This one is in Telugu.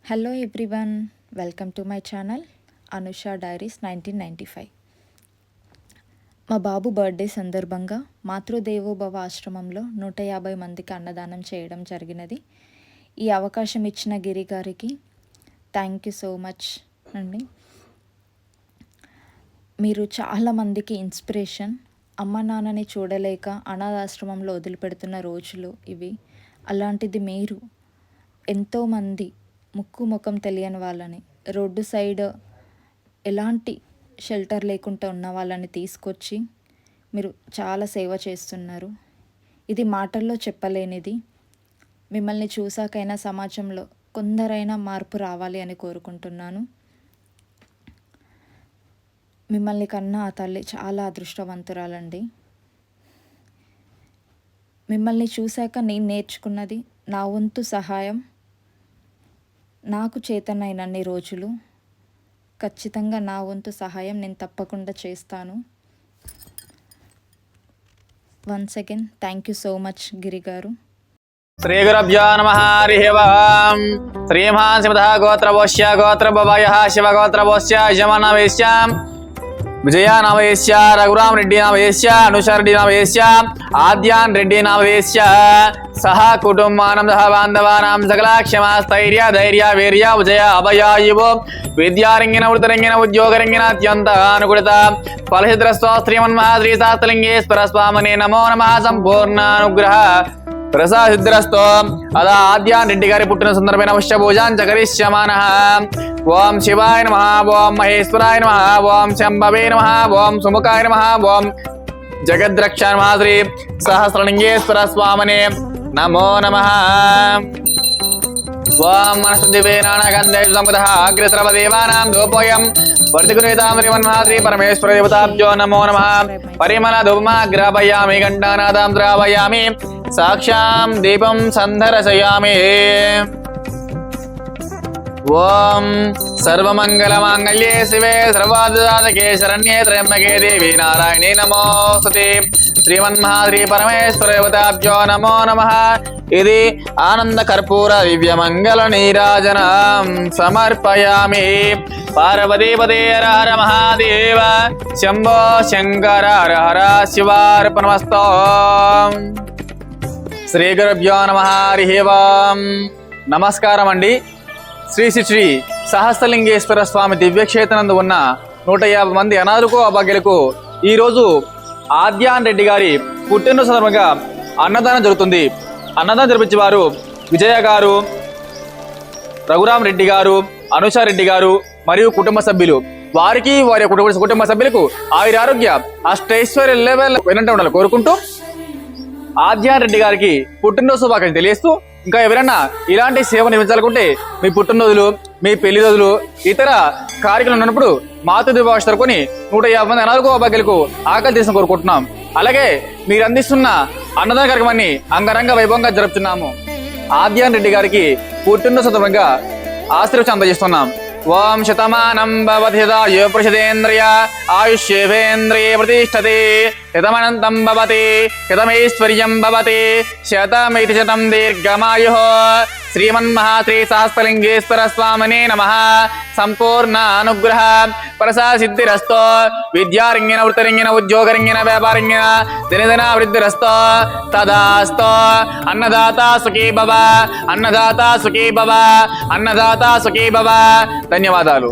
Hello everyone, welcome to my channel Anusha diaries 1995. మా బాబు బర్త్డే సందర్భంగా మాతృదేవోభవ ఆశ్రమంలో 150 మందికి అన్నదానం చేయడం జరిగినది. ఈ అవకాశం ఇచ్చిన గిరి గారికి థ్యాంక్ యూ సో మచ్ అండి. మీరు చాలామందికి ఇన్స్పిరేషన్. అమ్మ నాన్నని చూడలేక అనాథాశ్రమంలో వదిలిపెడుతున్న రోజులు ఇవి. అలాంటిది మీరు ఎంతోమంది ముక్కు ముఖం తెలియని వాళ్ళని, రోడ్డు సైడ్ ఎలాంటి షెల్టర్ లేకుండా ఉన్న వాళ్ళని తీసుకొచ్చి మీరు చాలా సేవ చేస్తున్నారు. ఇది మాటల్లో చెప్పలేనిది. మిమ్మల్ని చూసాకైనా సమాజంలో కొందరైనా మార్పు రావాలి అని కోరుకుంటున్నాను. మిమ్మల్ని కన్నా ఆ తల్లి చాలా అదృష్టవంతురాలండి. మిమ్మల్ని చూశాక నేను నేర్చుకున్నది, నా వంతు సహాయం నాకు చేతనైనన్ని రోజులు ఖచ్చితంగా నా వంతు సహాయం నేను తప్పకుండా చేస్తాను. Once again thank you so much Giri గారు. శ్రీ గురుభ్యో నమః. హరి ఓం. శ్రీమాన్ శివదః గోత్రవోశ్య గోత్రభవయః శివగోత్రవోశ్య యజమానవేశ్య విజయ నామవేశ్య రఘురామ్ రెడ్డి నామవేశ్య అనుష రెడ్డి నామవేశ్య ఆద్యాన్ రెడ్డి నామవేశ్య సహ కుటుంబానం సహ బాంధవానాం సకల క్షమాస్థైర్య ధైర్య వీర్య విజయ అభయాయువో విద్యారంగిన వృతరంగిన ఉద్యోగరంగిన అత్యంత అనుకూలత ఫలసిద్రస్వ శ్రీమన్మహా శ్రీ శాస్త్రలింగేశ్వర స్వామినే నమో నమః. సంపూర్ణానుగ్రహ ప్రసాదిద్రస్తో అదా ఆద్యాన్ రెడ్డి గారి పుట్టిన సందర్భమైన పుష్పూజాంచ కరిష్యమానః. ఓం శివాయ నమః, ఓం మహేశ్వరాయ నమః, ఓం శంభవే నమః, ఓం సుముఖాయ నమః, ఓం జగద్రక్షాయ నమః. శ్రీ సహస్రలింగేశ్వర స్వామినే నమో నమః. ఓం మనస్దివేనాగంధేషముదః అగ్రసర్వదేవానాం ధూపోయం వర్తిగురేతాం శ్రీమన్మహా శ్రీ పరమేశ్వర దేవతాభ్యో నమో నమః. పరిమళ ధూమాగ్రాపయామి ఘంటానాదాం ద్రావయామి సాక్షాం దీపం సంధరసయామి. ఓం సర్వమంగళమాంగళ్యే శివే సర్వార్థసాధకే శరణ్యే త్ర్యంబకే దేవి నారాయణీ నమోస్తుతే. శ్రీమన్మహా శ్రీ పరమేశ్వర దేవతాభ్యో నమో నమః. ఇది ఆనంద కర్పూర దివ్యమంగళ నీరాజనం సమర్పయామి. పార్వతీపదే హర హర మహాదేవ శంభో శంకర హర హర శివార్పణమస్తు. శ్రీ గురుభ్యో నమః. హరి ఓం. నమస్కారం అండి. శ్రీ శ్రీ శ్రీ సహస్రలింగేశ్వర స్వామి దివ్యక్షేత్రనందు ఉన్న 150 మంది అనాథులకు అభాగ్యులకు ఈరోజు ఆద్యాన్ రెడ్డి గారి పుట్టినరోజు సందర్భంగా అన్నదానం జరుగుతుంది. అన్నదానం జరిపించే వారు విజయ గారు, రఘురామ్ రెడ్డి గారు, అనుష రెడ్డి గారు మరియు కుటుంబ సభ్యులు. వారికి వారి కుటుంబ సభ్యులకు ఆయురారోగ్య అష్టైశ్వర్య లెవెల్ వెనంట ఉండాలి కోరుకుంటూ ఆద్యాన్ రెడ్డి గారికి పుట్టినరోజు శుభాకాంక్షలు తెలియజేస్తూ, ఇంకా ఎవరైనా ఇలాంటి సేవ నిర్వహించాలనుకుంటే మీ పుట్టినరోజులు, మీ పెళ్లి రోజులు, ఇతర కార్యక్రమాలు ఉన్నప్పుడు మాతృదేవోభవ తరపుని 150 మంది అనాథులకు అభాగ్యులకు ఆకలి తీసిన కోరుకుంటున్నాం. అలాగే మీరు అందిస్తున్న అన్నదాన కార్యక్రమాన్ని అంగరంగ వైభవంగా జరుపుతున్నాము. ఆద్యాన్ రెడ్డి గారికి పుట్టినరోజు సందర్భంగా ఆశీర్వచనం అందజేస్తున్నాం. ఓం శతమానం భవతి యో పురుషేంద్రియ ఆయుష్యేంద్రియే ప్రతిష్టతే శతమనంతం భవతి శతమైశ్వర్యం భవతి శతమితి శతం దీర్ఘమాయు. శ్రీమన్మహా శ్రీ సహస్రలింగేశ్వర స్వామినే నమః. సంపూర్ణ అనుగ్రహ ప్రసాసిద్ధిరస్తో విద్యారంగిన వృత్తరంగిన ఉద్యోగరంగిన వ్యాపారంగిన దినదిన వృద్ధిరస్తో తదాస్తో. అన్నదాత సుఖీ భవ, అన్నదాత సుఖీ భవ, అన్నదాత సుఖీ భవ. ధన్యవాదాలు.